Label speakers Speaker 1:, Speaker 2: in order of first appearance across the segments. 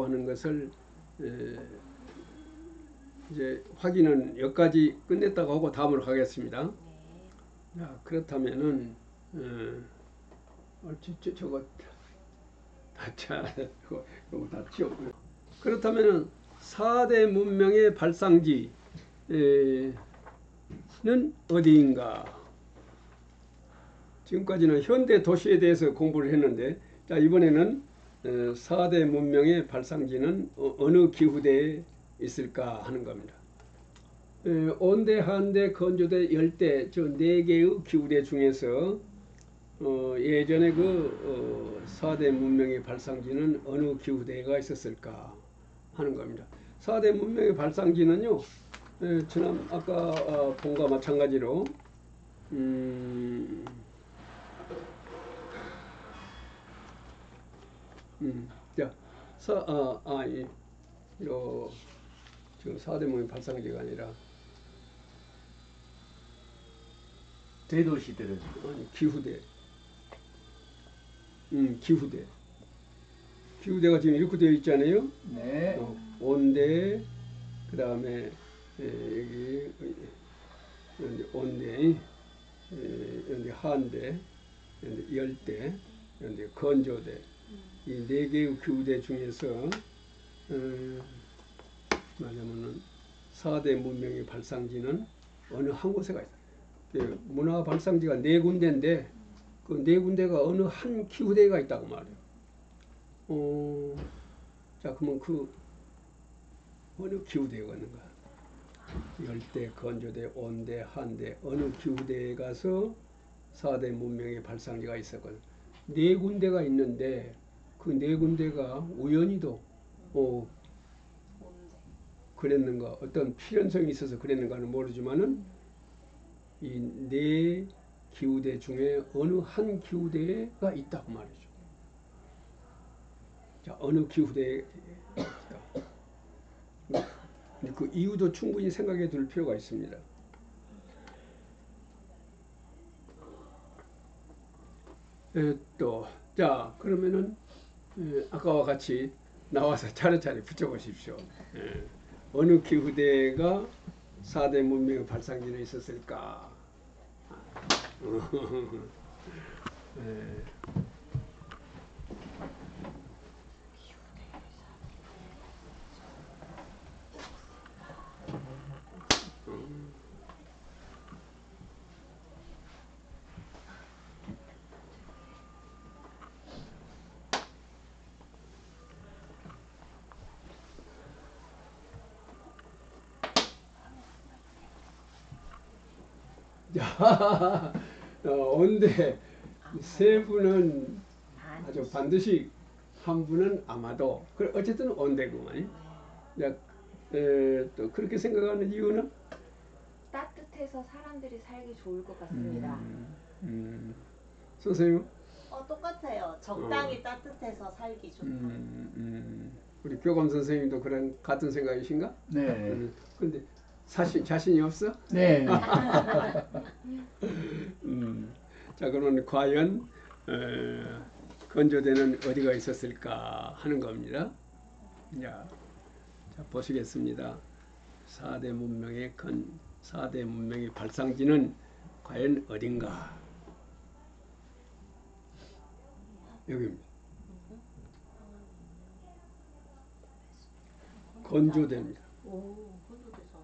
Speaker 1: 하는 것을 이제 확인은 여기까지 끝냈다고 하고 다음으로 가겠습니다. 자, 그렇다면은 저거 이거 다 치웠고요. 그렇다면은 4대 문명의 발상지는 어디인가? 지금까지는 현대 도시에 대해서 공부를 했는데, 자, 이번에는 4대 문명의 발상지는 어느 기후대에 있을까 하는 겁니다. 온대, 한대, 건조대, 열대, 저 4개의 기후대 중에서 예전에 그 4대 문명의 발상지는 어느 기후대가 있었을까 하는 겁니다. 4대 문명의 발상지는요, 지난 아까 본과 마찬가지로 자, 지금 4대 문명의 발상지가 아니라
Speaker 2: 대도시들은
Speaker 1: 아니 기후대. 기후대. 기후대가 지금 이렇게 되어 있잖아요.
Speaker 2: 네.
Speaker 1: 온대, 그 다음에 여기 온대, 여기 한대, 여기 열대, 여기 건조대. 이 4개의 기후대 중에서 말하면은 4대 문명의 발상지는 어느 한 곳에가 있다. 문화 발상지가 4군데인데 그 4군데가 어느 한 기후대가 있다고 말해요. 자, 그러면 그 어느 기후대가 있는가? 열대, 건조대, 온대, 한대 어느 기후대에 가서 4대 문명의 발상지가 있었거든. 4군데가 있는데 그 4군데가 우연히도 그랬는가, 어떤 필연성이 있어서 그랬는가는 모르지만은 이 4 기후대 중에 어느 한 기후대가 있다고 말이죠. 자, 어느 기후대에 있다. 그 이유도 충분히 생각해 둘 필요가 있습니다. 자, 그러면은 아까와 같이 나와서 차례차례 붙여보십시오. 어느 기후대가 4대 문명의 발상지에 있었을까? 온대 3분은 아주 반드시, 한 분은 아마도. 어쨌든 온대구만. 또 그렇게 생각하는 이유는
Speaker 3: 따뜻해서 사람들이 살기 좋을 것 같습니다.
Speaker 1: 선생님?
Speaker 4: 똑같아요. 적당히 따뜻해서 살기 좋다.
Speaker 1: 우리 교감 선생님도 그런 같은 생각이신가?
Speaker 2: 네.
Speaker 1: 근데 자신이 없어?
Speaker 2: 네.
Speaker 1: 자, 그러면 과연 건조대는 어디가 있었을까 하는 겁니다. 자, 보시겠습니다. 4대 문명의 발상지는 과연 어딘가? 여기입니다. 건조대입니다.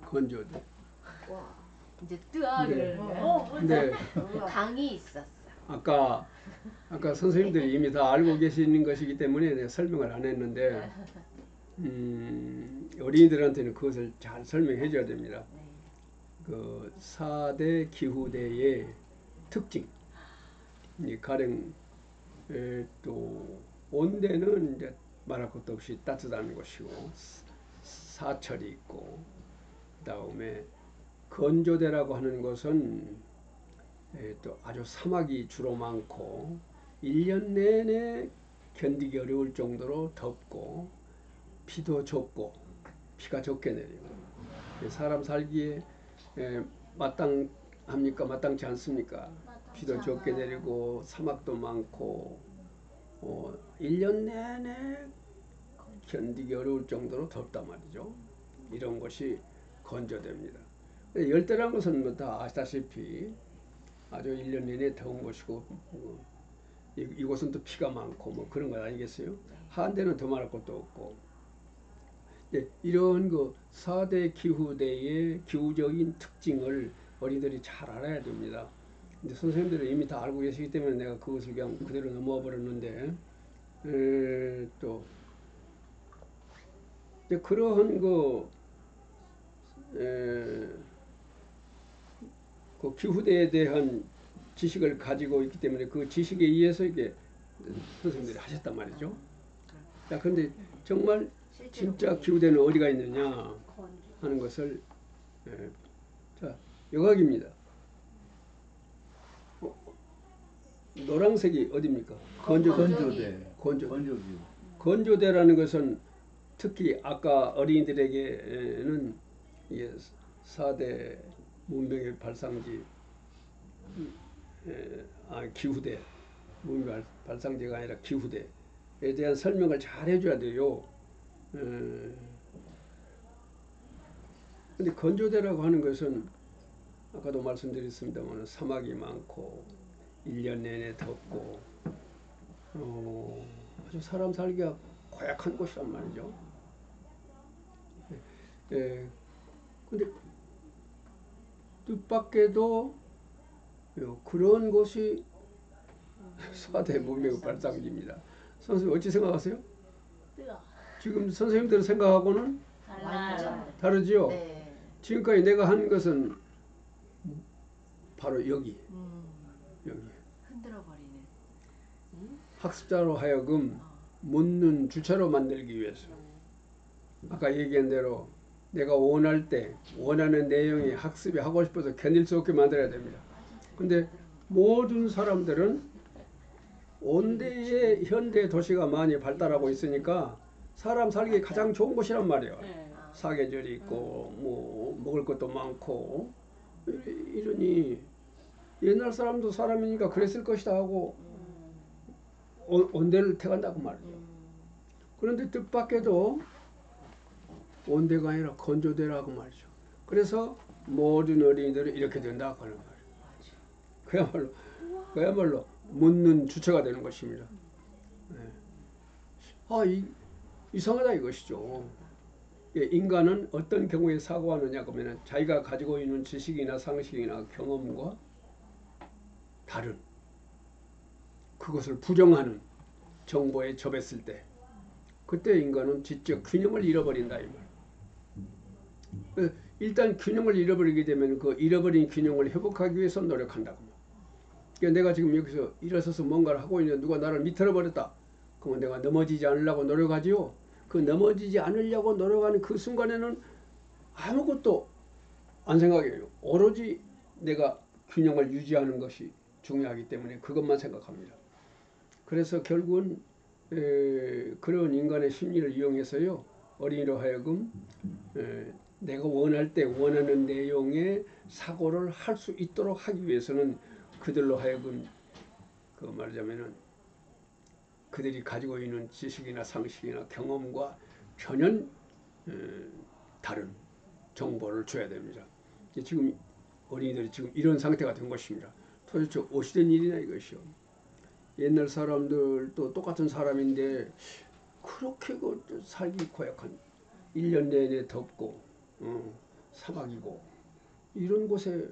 Speaker 1: 건조대.
Speaker 3: 와, 이제 뜨아를.
Speaker 1: 네.
Speaker 3: 강이 있었어.
Speaker 1: 아까 선생님들이 이미 다 알고 계시는 것이기 때문에 내가 설명을 안 했는데 어린이들한테는 그것을 잘 설명해 줘야 됩니다. 그 4대 기후대의 특징. 가령 또 온대는 이제 말할 것도 없이 따뜻한 곳이고 사철이 있고, 그 다음에 건조대라고 하는 것은 또 아주 사막이 주로 많고 1년 내내 견디기 어려울 정도로 덥고 비도 적고 비가 적게 내리고 사람 살기에 마땅합니까? 마땅치 않습니까? 비도 적게 내리고 사막도 많고 1년 내내 견디기 어려울 정도로 덥단 말이죠. 이런 것이 건조대입니다. 열대라는 것은 뭐 다 아시다시피 아주 1년 내내 더운 곳이고 이곳은 또 비가 많고 뭐 그런 거 아니겠어요? 한데는 더 말할 것도 없고 이런 그 4대 기후대의 기후적인 특징을 어린이들이 잘 알아야 됩니다. 근데 선생님들은 이미 다 알고 계시기 때문에 내가 그것을 그냥 그대로 넘어와 버렸는데 또 그러한 그 기후대에 대한 지식을 가지고 있기 때문에 그 지식에 의해서 이게 선생님들이 하셨단 말이죠. 자, 그런데 정말 진짜 기후대는 어디가 있느냐 하는 것을 자, 여각입니다. 노란색이 어디입니까? 건조대라는 것은 특히 아까 어린이들에게는 이게 4대 문명의 발상지 기후대 문명 발상지가 아니라 기후대에 대한 설명을 잘 해줘야 돼요. 근데 건조대라고 하는 것은 아까도 말씀드렸습니다만 사막이 많고 1년 내내 덥고 아주 사람 살기가 고약한 곳이란 말이죠. 근데 뜻밖에도 그런 곳이 4대 문명의 발상지입니다. 선생님 어찌 생각하세요? 지금 선생님들 생각하고는 다르지요?
Speaker 4: 네.
Speaker 1: 지금까지 내가 한 것은 바로 여기
Speaker 3: 흔들어 버리는.
Speaker 1: 학습자로 하여금 묻는 주체로 만들기 위해서 아까 얘기한 대로 내가 원할 때 원하는 내용이 학습이 하고 싶어서 견딜 수 없게 만들어야 됩니다. 근데 모든 사람들은 온대의 현대 도시가 많이 발달하고 있으니까 사람 살기 가장 좋은 곳이란 말이에요. 사계절이 있고 뭐 먹을 것도 많고 이러니 옛날 사람도 사람이니까 그랬을 것이다 하고 온대를 택한다고 말이죠. 그런데 뜻밖에도 온대가 아니라 건조대라고 말이죠. 그래서 모든 어린이들은 이렇게 된다고 하는 말이에요. 그야말로 묻는 주체가 되는 것입니다. 이상하다 이것이죠. 인간은 어떤 경우에 사고하느냐 그러면 자기가 가지고 있는 지식이나 상식이나 경험과 다른 그것을 부정하는 정보에 접했을 때 그때 인간은 지적 균형을 잃어버린다 이 말. 일단 균형을 잃어버리게 되면 그 잃어버린 균형을 회복하기 위해서 노력한다고. 그러니까 내가 지금 여기서 일어서서 뭔가를 하고 있는데 누가 나를 밑틀어 버렸다. 그러면 내가 넘어지지 않으려고 노력하지요. 그 넘어지지 않으려고 노력하는 그 순간에는 아무것도 안 생각해요. 오로지 내가 균형을 유지하는 것이 중요하기 때문에 그것만 생각합니다. 그래서 결국은 그런 인간의 심리를 이용해서요. 어린이로 하여금 내가 원할 때 원하는 내용의 사고를 할 수 있도록 하기 위해서는 그들로 하여금 그 말하자면은 그들이 가지고 있는 지식이나 상식이나 경험과 전혀 다른 정보를 줘야 됩니다. 지금 어린이들이 지금 이런 상태가 된 것입니다. 도대체 어찌 된 일이냐 이것이요. 옛날 사람들도 똑같은 사람인데 그렇게 살기 고약한 1년 내내 덥고 사막이고 이런 곳에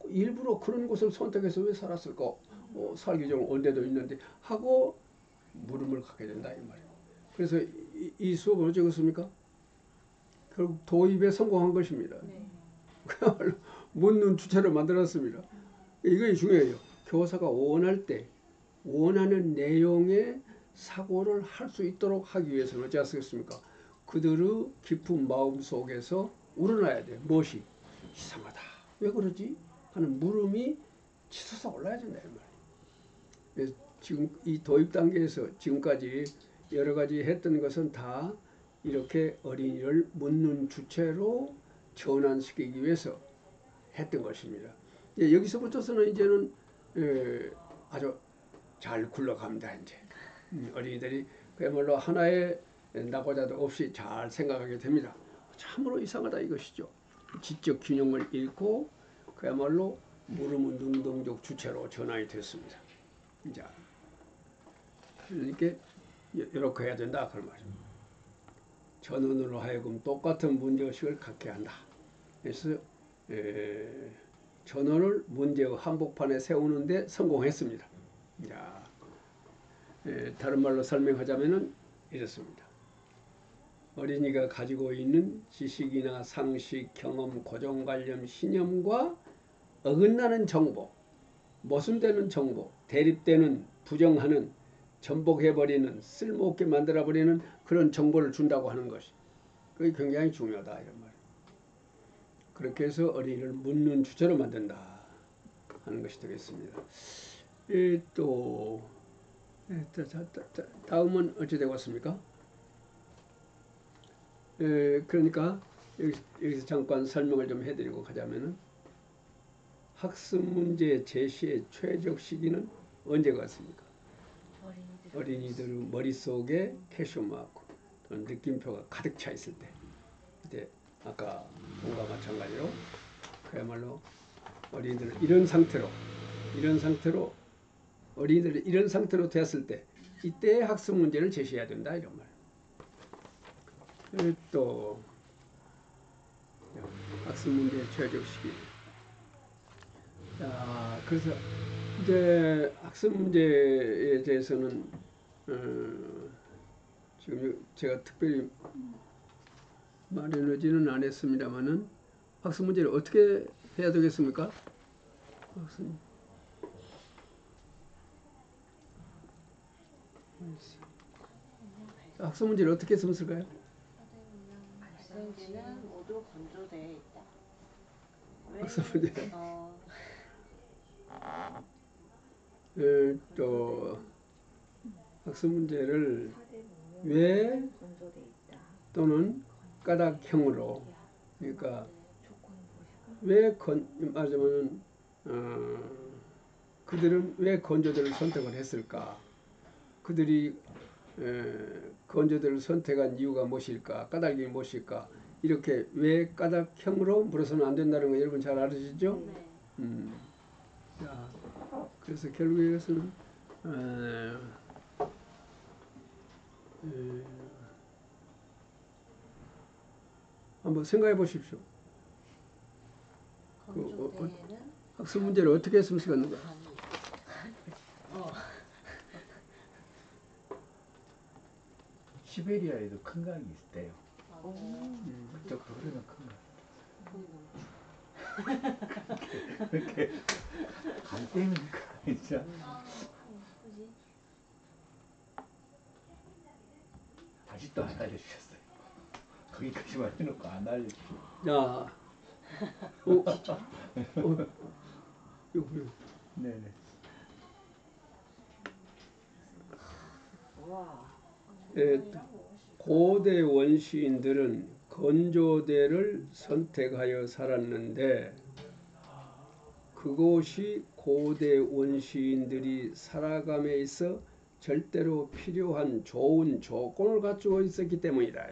Speaker 1: 일부러 그런 곳을 선택해서 왜 살았을까? 살기 좀 온데도 있는데 하고 물음을 갖게 된다 이 말이에요. 그래서 이 수업을 어찌 했습니까? 결국 도입에 성공한 것입니다. 그야말로 묻는 주체를 만들었습니다. 이게 중요해요. 교사가 원할 때 원하는 내용의 사고를 할 수 있도록 하기 위해서는 어찌 하겠습니까? 그들의 깊은 마음 속에서 우러나야 돼. 무엇이? 이상하다. 왜 그러지? 하는 물음이 치솟아 올라야 된다 이 말이에요. 지금 이 도입 단계에서 지금까지 여러 가지 했던 것은 다 이렇게 어린이를 묻는 주체로 전환시키기 위해서 했던 것입니다. 여기서부터서는 이제는 아주 잘 굴러갑니다. 이제 어린이들이 그야말로 하나의 낙오자도 없이 잘 생각하게 됩니다. 참으로 이상하다 이것이죠. 지적 균형을 잃고 그야말로 무릎은 능동적 주체로 전환이 됐습니다. 자, 그러니까 이렇게 해야 된다 그런 말입니다. 전원으로 하여금 똑같은 문제의식을 갖게 한다. 그래서 전원을 문제의 한복판에 세우는데 성공했습니다. 자, 다른 말로 설명하자면은 이렇습니다. 어린이가 가지고 있는 지식이나 상식, 경험, 고정관념, 신념과 어긋나는 정보, 모순되는 정보, 대립되는, 부정하는, 전복해버리는, 쓸모없게 만들어버리는 그런 정보를 준다고 하는 것이 그게 굉장히 중요하다 이런 말이에요. 그렇게 해서 어린이를 묻는 주체로 만든다 하는 것이 되겠습니다. 또 다음은 어찌 되고 있습니까? 그러니까 여기서 잠깐 설명을 좀 해드리고 가자면은 학습 문제 제시의 최적 시기는 언제 같습니까? 어린이들 머릿속에 캐시마크 또는 느낌표가 가득 차 있을 때, 그때 아까 본과 마찬가지로 그야말로 어린이들은 이런 상태로 어린이들이 이런 상태로 되었을 때 이때 학습 문제를 제시해야 된다 이런 말. 또 학습 문제의 최적 시기. 자, 그래서 이제 학습 문제에 대해서는 지금 제가 특별히 마련하지는 않았습니다만은 학습 문제를 어떻게 해야 되겠습니까? 학습 문제를 어떻게 했으면 쓸까요?
Speaker 4: 발생지는 모두 건조되어 있다.
Speaker 1: 학습 문제. 또 학습 문제를 왜 또는 까닭형으로, 그러니까 왜 말하자면 그들은 왜 건조대를 선택을 했을까? 그들이 건조대를 선택한 이유가 무엇일까? 까닭이 무엇일까? 이렇게 왜 까닭형으로 물어서는 안 된다는 거 여러분 잘 알으시죠?
Speaker 4: 네.
Speaker 1: 자, 그래서 결국에 이것은 한번 생각해 보십시오. 학습 문제를 어떻게 했으면 쓰겠는가?
Speaker 2: 시베리아에도 큰 강이 있대요. 그쪽 그러면 큰 강. 이렇게 간 때문이니까 진짜. 다시 또 안 알려주셨어요. 거기까지만 해놓고 안 알려주셨어요.
Speaker 1: 야, 이거
Speaker 2: 네네.
Speaker 1: 고대 원시인들은 건조대를 선택하여 살았는데 그것이 고대 원시인들이 살아감에 있어 절대로 필요한 좋은 조건을 갖추고 있었기 때문이다.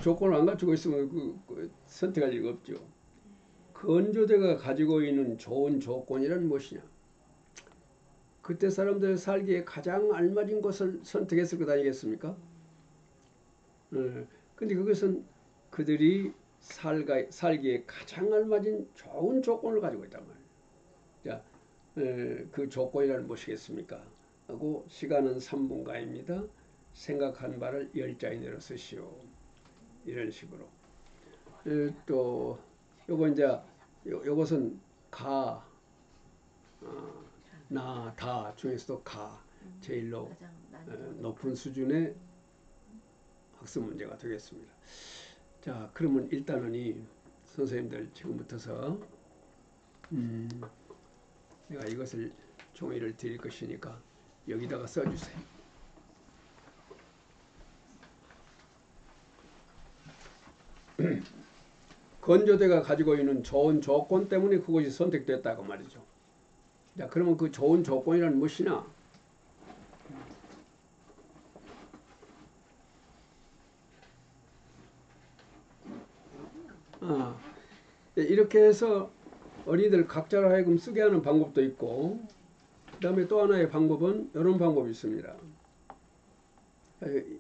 Speaker 1: 조건을 안 갖추고 있으면 선택할 리가 없죠. 건조대가 가지고 있는 좋은 조건이란 무엇이냐? 그때 사람들 살기에 가장 알맞은 것을 선택했을 것 아니겠습니까? 근데 그것은 그들이 살기에 가장 알맞은 좋은 조건을 가지고 있단 말이에요. 자, 그 조건이란 무엇이겠습니까? 하고 시간은 3분간입니다. 생각한 바를 10자 이내로 쓰시오. 이런 식으로. 또 요거 이제 요것은 가, 나, 다 중에서도 가 제일로 높은 수준의 학습 문제가 되겠습니다. 자, 그러면 일단은 이 선생님들 지금부터서 내가 이것을 종이를 드릴 것이니까 여기다가 써주세요. 건조대가 가지고 있는 좋은 조건 때문에 그것이 선택됐다고 말이죠. 자, 그러면 그 좋은 조건이란 무엇이냐? 이렇게 해서 어린이들 각자로 하여금 쓰게 하는 방법도 있고, 그 다음에 또 하나의 방법은 이런 방법이 있습니다.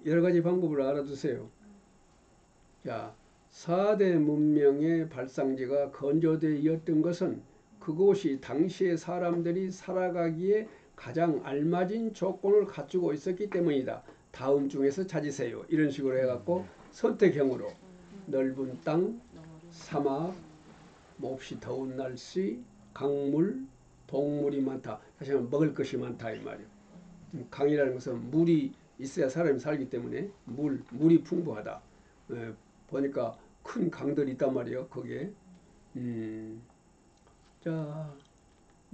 Speaker 1: 여러 가지 방법을 알아두세요. 자, 4대 문명의 발상지가 건조되었던 것은 그곳이 당시의 사람들이 살아가기에 가장 알맞은 조건을 갖추고 있었기 때문이다. 다음 중에서 찾으세요. 이런 식으로 해갖고 선택형으로 넓은 땅, 사막, 몹시 더운 날씨, 강물, 동물이 많다. 다시 한번 먹을 것이 많다 이 말이에요. 강이라는 것은 물이 있어야 사람이 살기 때문에 물이 풍부하다. 보니까 큰 강들이 있단 말이에요. 거기에. 자,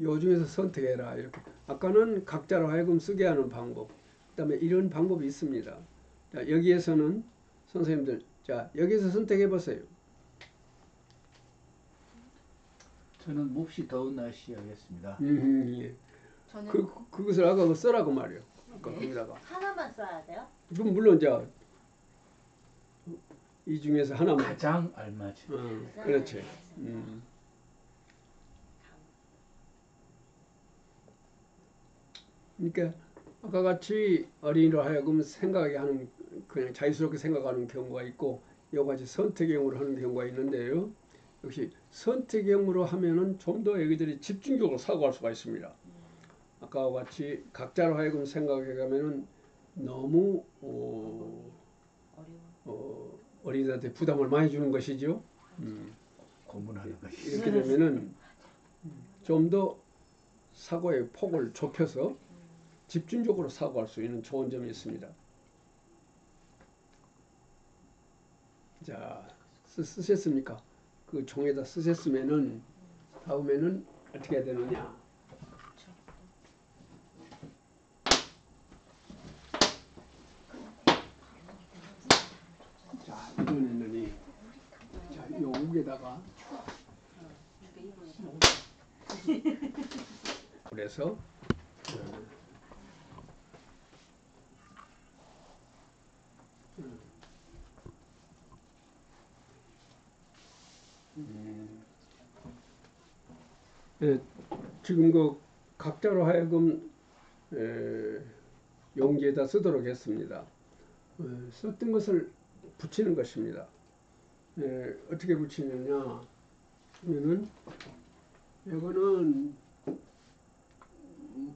Speaker 1: 요 중에서 선택해라. 이렇게. 아까는 각자로 하여금 쓰게 하는 방법. 그 다음에 이런 방법이 있습니다. 자, 여기에서는 선생님들, 자, 여기서 선택해 보세요.
Speaker 2: 저는 몹시 더운 날씨 하겠습니다.
Speaker 1: 예.
Speaker 3: 저는
Speaker 1: 그것을 아까 써라고 말이에요. 아까 거기다가.
Speaker 4: 하나만 써야 돼요?
Speaker 1: 그럼 물론 이 중에서 하나만.
Speaker 2: 가장 알맞은.
Speaker 1: 그렇지. 그러니까 아까 같이 어린이로 하여금 생각하게 하는, 그냥 자유스럽게 생각하는 경우가 있고, 여기까지 선택형으로 하는 경우가 있는데요. 역시 선택형으로 하면은 좀 더 애기들이 집중적으로 사고할 수가 있습니다. 아까와 같이 각자로 하여금 생각해 가면은 너무 어린이들한테 부담을 많이 주는 것이죠.
Speaker 2: 고문하는 것이.
Speaker 1: 이렇게 되면은 좀 더 사고의 폭을 좁혀서 집중적으로 사고할 수 있는 좋은 점이 있습니다. 자, 쓰셨습니까? 그 종에다 쓰셨으면은 다음에는 어떻게 해야 되느냐? 자, 이번에는 자, 요 uk에다가 그래서 지금 그 각자로 하여금 용기에다 쓰도록 했습니다. 썼던 것을 붙이는 것입니다. 어떻게 붙이느냐 하면은 이거는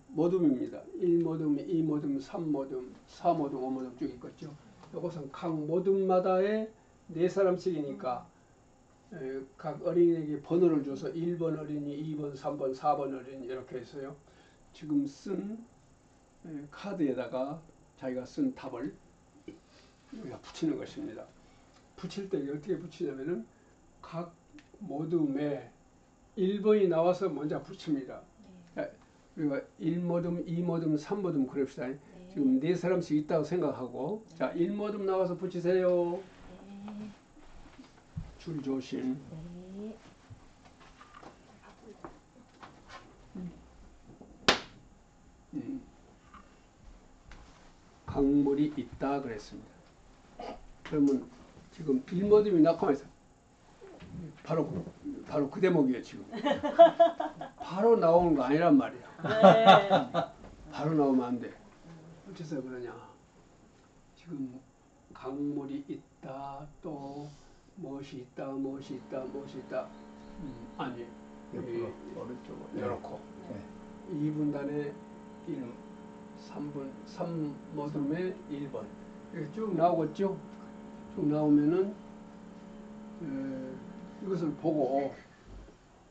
Speaker 1: 모둠입니다. 1모둠, 2모둠, 3모둠, 4모둠, 5모둠 쭉 있겠죠. 이것은 각 모둠마다의 4사람씩이니까 각 어린이에게 번호를 줘서 1번 어린이, 2번, 3번, 4번 어린이 이렇게 해서요. 지금 쓴 카드에다가 자기가 쓴 답을 붙이는 것입니다. 붙일 때 어떻게 붙이냐면은 각 모둠에 1번이 나와서 먼저 붙입니다. 그러니까 1모둠, 2모둠, 3모둠 그럽시다. 네. 지금 4사람씩 있다고 생각하고 자 1모둠 나와서 붙이세요. 줄 조심. 강물이 있다 그랬습니다. 그러면 지금 1모둠이 나타나서 바로 그 대목이에요 지금. 바로 나오는 거 아니란 말이야. 바로 나오면 안 돼. 어째서 그러냐. 지금 강물이 있다, 또 무엇이 있다, 무엇이 있다, 무엇이 있다. 아니, 여기
Speaker 2: 오른쪽으로.
Speaker 1: 이렇고.
Speaker 2: 네.
Speaker 1: 2분단에 1, 3모둠에 1번. 이렇게 쭉 나오겠죠? 쭉 나오면은 이것을 보고,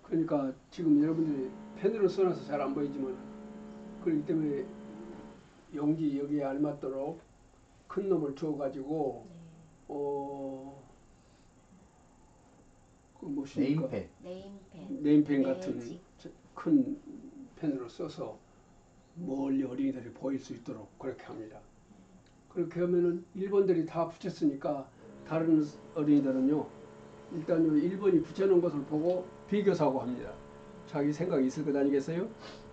Speaker 1: 그러니까 지금 여러분들이 펜으로 써놔서 잘 안 보이지만, 그렇기 때문에 용기 여기에 알맞도록 큰 놈을 주어가지고, 그 무엇입니까? 네임펜 같은 큰 펜으로 써서 멀리 어린이들이 보일 수 있도록 그렇게 합니다. 그렇게 하면은 1번들이 다 붙였으니까 다른 어린이들은요, 일단 1번이 붙여놓은 것을 보고 비교사고 합니다. 자기 생각이 있을 것 아니겠어요?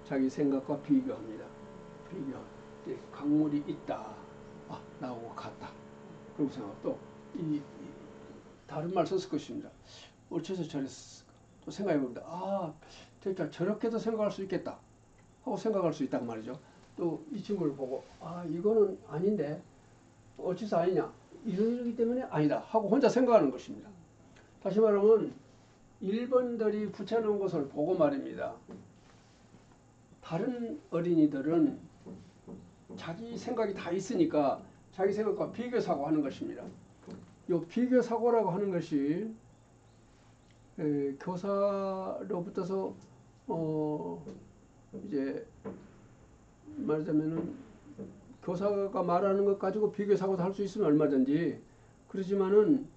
Speaker 1: 자기 생각과 비교합니다. 비교. 강물이 있다. 나하고 같다. 그러고서 또 다른 말 썼을 것입니다. 어째서 저랬을까? 또 생각해 봅니다. 아, 진짜 저렇게도 생각할 수 있겠다 하고 생각할 수 있단 말이죠. 또 이 친구를 보고 아, 이거는 아닌데 어째서 아니냐? 이러기 때문에 아니다 하고 혼자 생각하는 것입니다. 다시 말하면 1번들이 붙여놓은 것을 보고 말입니다. 다른 어린이들은 자기 생각이 다 있으니까 자기 생각과 비교사고 하는 것입니다. 이 비교사고라고 하는 것이 교사로부터서 이제 말하자면은 교사가 말하는 것 가지고 비교사고도 할 수 있으면 얼마든지, 그렇지만은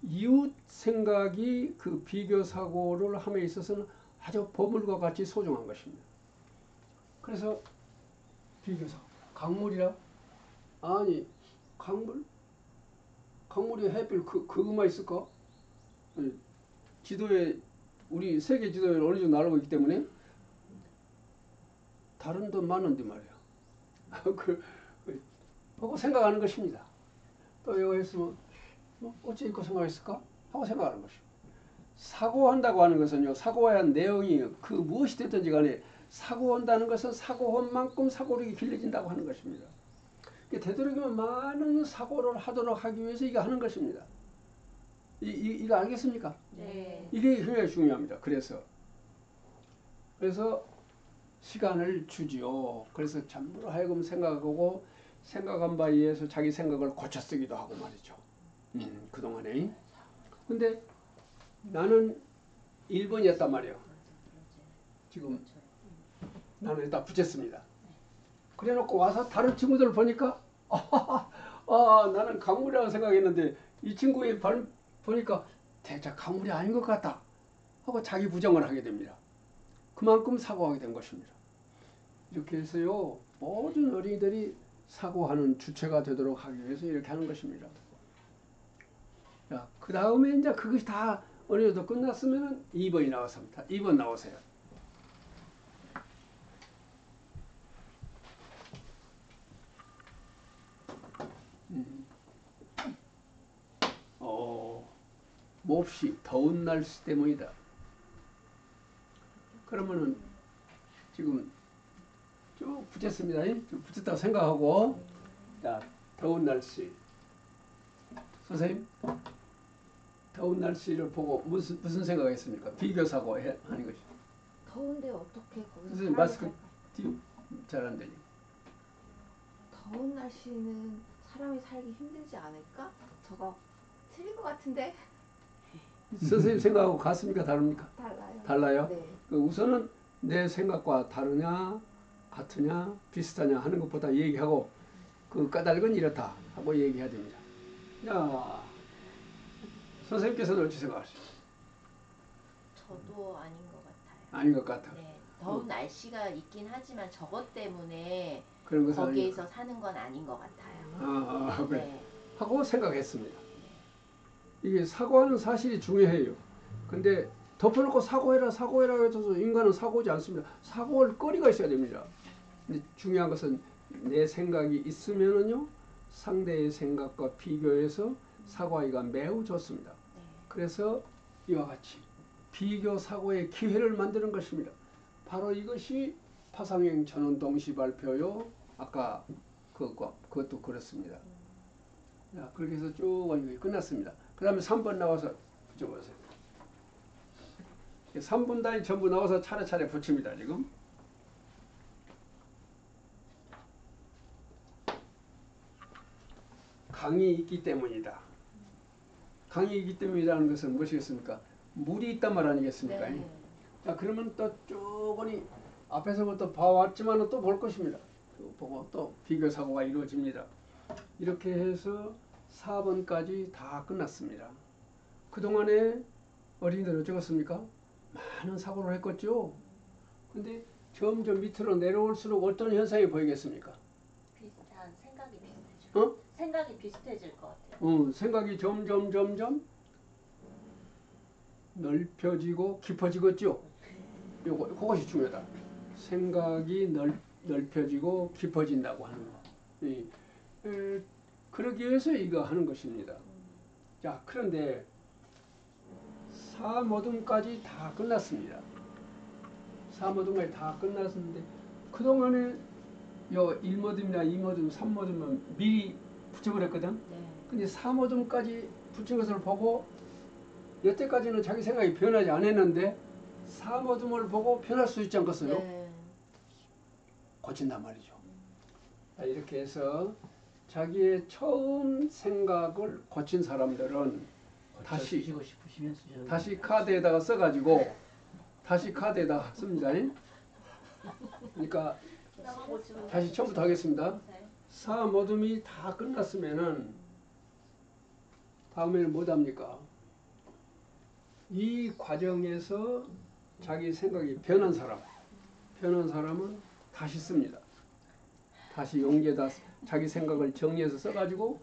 Speaker 1: 이웃 생각이 그 비교사고를 함에 있어서는 아주 보물과 같이 소중한 것입니다. 그래서 비교사고. 강물이라? 아니, 강물이 해필 그것만 있을까? 지도에, 우리 세계 지도에 어느 정도 나오고 있기 때문에 다른 데 많은데 말이야. 보고 생각하는 것입니다. 또 이거 했으면 어찌 이렇게 생각했을까? 하고 생각하는 것입니다. 사고한다고 하는 것은요, 사고에 한 내용이 그 무엇이 됐든지 간에 사고한다는 것은 사고한 만큼 사고력이 길러진다고 하는 것입니다. 되도록이면 많은 사고를 하도록 하기 위해서 이거 하는 것입니다. 이거 알겠습니까?
Speaker 3: 네.
Speaker 1: 이게 굉장히 중요합니다. 그래서 시간을 주지요. 그래서 전부로 하여금 생각하고 생각한 바에 의해서 자기 생각을 고쳐 쓰기도 하고 말이죠. 그동안에. 근데 나는 1번이었단 말이에요. 지금 나는 일단 붙였습니다. 그래 놓고 와서 다른 친구들 보니까 나는 강물이라고 생각했는데 이 친구의 보니까 대체 강물이 아닌 것 같다 하고 자기 부정을 하게 됩니다. 그만큼 사고하게 된 것입니다. 이렇게 해서요, 모든 어린이들이 사고하는 주체가 되도록 하기 위해서 이렇게 하는 것입니다. 자, 그 다음에 이제 그것이 다 어느 정도 끝났으면 2번이 나왔습니다. 2번 나오세요. 몹시 더운 날씨 때문이다. 그러면은 지금 쭉 붙였습니다. 쭉 붙였다고 생각하고, 자, 더운 날씨. 선생님, 더운 날씨를 보고 무슨 생각했습니까? 비교사고 하는 것이.
Speaker 3: 더운데 어떻게 거기서
Speaker 1: 선생님,
Speaker 3: 사람이
Speaker 1: 마스크
Speaker 3: 살까?
Speaker 1: 잘 안 들리.
Speaker 3: 더운 날씨는 사람이 살기 힘들지 않을까? 저거 틀린 것 같은데?
Speaker 1: 선생님 생각하고 같습니까? 다릅니까?
Speaker 3: 달라요.
Speaker 1: 달라요?
Speaker 3: 네.
Speaker 1: 우선은 내 생각과 다르냐, 같으냐, 비슷하냐 하는 것보다 얘기하고 그 까닭은 이렇다 하고 얘기해야 됩니다. 자, 선생님께서는 어찌 생각하세요?
Speaker 5: 저도 아닌 것 같아요.
Speaker 1: 아닌 것 같아.
Speaker 5: 네, 더운 날씨가 있긴 하지만 저것 때문에
Speaker 1: 그런 것은
Speaker 5: 거기에서 사는 건 아닌 것 같아요.
Speaker 1: 그래.
Speaker 5: 네.
Speaker 1: 하고 생각했습니다. 이게 사고하는 사실이 중요해요. 근데 덮어놓고 사고해라 해서 인간은 사고하지 않습니다. 사고할 거리가 있어야 됩니다. 근데 중요한 것은 내 생각이 있으면은요, 상대의 생각과 비교해서 사고하기가 매우 좋습니다. 그래서 이와 같이 비교 사고의 기회를 만드는 것입니다. 바로 이것이 파상형 전원 동시 발표요. 아까 그것도 그렇습니다. 자, 그렇게 해서 쭉 끝났습니다. 그 다음에 3번 나와서 붙여보세요. 3분 단위 전부 나와서 차례차례 붙입니다. 지금. 강이 있기 때문이다. 강이 있기 때문이라는 것은 무엇이겠습니까? 물이 있단 말 아니겠습니까?
Speaker 5: 네.
Speaker 1: 자, 그러면 또 쭉은이 앞에서부터 봐왔지만 또 볼 것입니다. 보고 또 비교 사고가 이루어집니다. 이렇게 해서 4번까지 다 끝났습니다. 그동안에 어린이들 어쩌겠습니까? 많은 사고를 했겠죠. 근데 점점 밑으로 내려올수록 어떤 현상이 보이겠습니까?
Speaker 4: 비슷한 생각이 비슷해져. 생각이 비슷해질 것 같아요.
Speaker 1: 생각이 점점 넓혀지고 깊어지겠죠. 그것이 중요하다. 생각이 넓혀지고 깊어진다고 하는 거. 그러기 위해서 이거 하는 것입니다. 자, 그런데 사모듬까지 다 끝났습니다. 사모듬까지 다 끝났는데 그동안에 요 1모듬이나 2모듬, 3모듬은 미리 붙여버렸거든.
Speaker 5: 네.
Speaker 1: 근데 4모듬까지 붙인 것을 보고 여태까지는 자기 생각이 변하지 않았는데 4모듬을 보고 변할 수 있지 않겠어요?
Speaker 5: 네.
Speaker 1: 고친단 말이죠. 자, 이렇게 해서 자기의 처음 생각을 고친 사람들은 다시
Speaker 2: 쓰시고 싶으시면 쓰셔도
Speaker 1: 다시 카드에다가 써가지고 다시 카드에다가 씁니다. 그러니까 다시 처음부터 하겠습니다. 4모듬이 다 끝났으면은 다음에는 뭐 합니까? 이 과정에서 자기 생각이 변한 사람은 다시 씁니다. 다시 용기에다 자기 생각을 정리해서 써가지고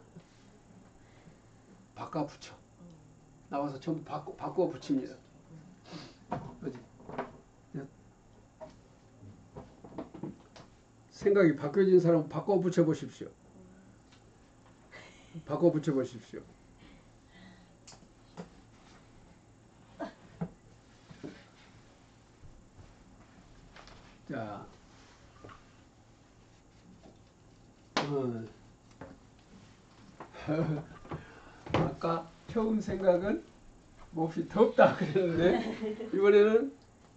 Speaker 1: 바꿔 붙여. 나와서 전부 바꿔 붙입니다. 어디? 생각이 바뀌어진 사람 바꿔 붙여 보십시오. 바꿔 붙여 보십시오. 자, 아까 처음 생각은 몹시 덥다 그랬는데 이번에는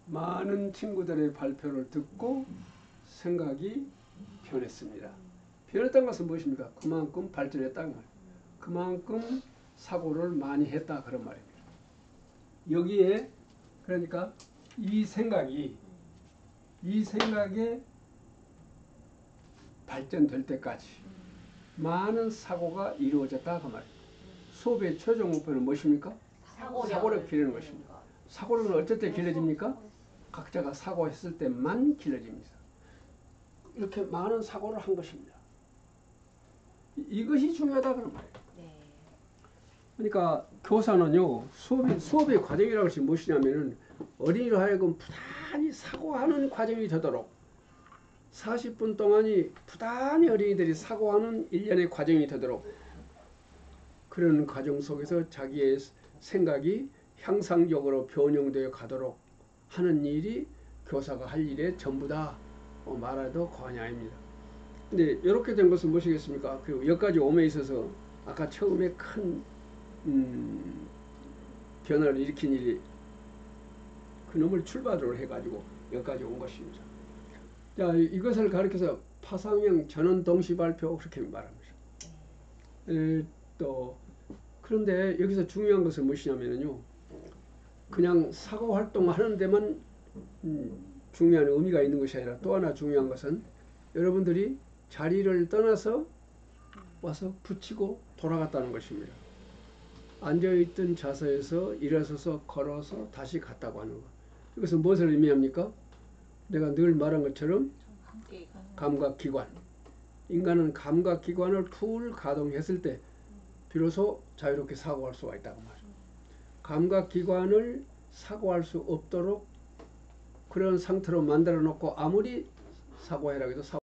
Speaker 1: 많은 친구들의 발표를 듣고 생각이 변했습니다. 변했다는 것은 무엇입니까? 그만큼 발전했다는 말이에요. 그만큼 사고를 많이 했다 그런 말입니다. 여기에 그러니까 이 생각에 발전될 때까지 많은 사고가 이루어졌다 그 말입니다. 수업의 최종 목표는 무엇입니까? 사고를 기르는 것입니다. 사고는 어쩔 때 길러집니까? 각자가 사고했을 때만 길러집니다. 이렇게 많은 사고를 한 것입니다. 이것이 중요하다 그런 말이에요.
Speaker 5: 네.
Speaker 1: 그러니까 교사는요 수업의 과정이라는 것이 무엇이냐면은 어린이로 하여금 부단히 사고하는 과정이 되도록 40분 동안이 부단히 어린이들이 사고하는 일련의 과정이 되도록 그런 과정 속에서 자기의 생각이 향상적으로 변형되어 가도록 하는 일이 교사가 할 일의 전부다 말해도 과언이 아닙니다. 근데 이렇게 된 것은 무엇이겠습니까? 그 여기까지 옴에 있어서 아까 처음에 큰 변화를 일으킨 일이 그놈을 출발으로 해가지고 여기까지 온 것입니다. 자, 이것을 가리켜서 파상형 전원 동시 발표 그렇게 말합니다. 또 그런데 여기서 중요한 것은 무엇이냐면요, 그냥 사고 활동하는 데만 중요한 의미가 있는 것이 아니라 또 하나 중요한 것은 여러분들이 자리를 떠나서 와서 붙이고 돌아갔다는 것입니다. 앉아있던 자세에서 일어서서 걸어서 다시 갔다고 하는 것. 이것은 무엇을 의미합니까? 내가 늘 말한 것처럼 감각기관. 인간은 감각기관을 풀 가동했을 때 비로소 자유롭게 사고할 수가 있다고 말이죠. 감각기관을 사고할 수 없도록 그런 상태로 만들어 놓고 아무리 사고해라 해도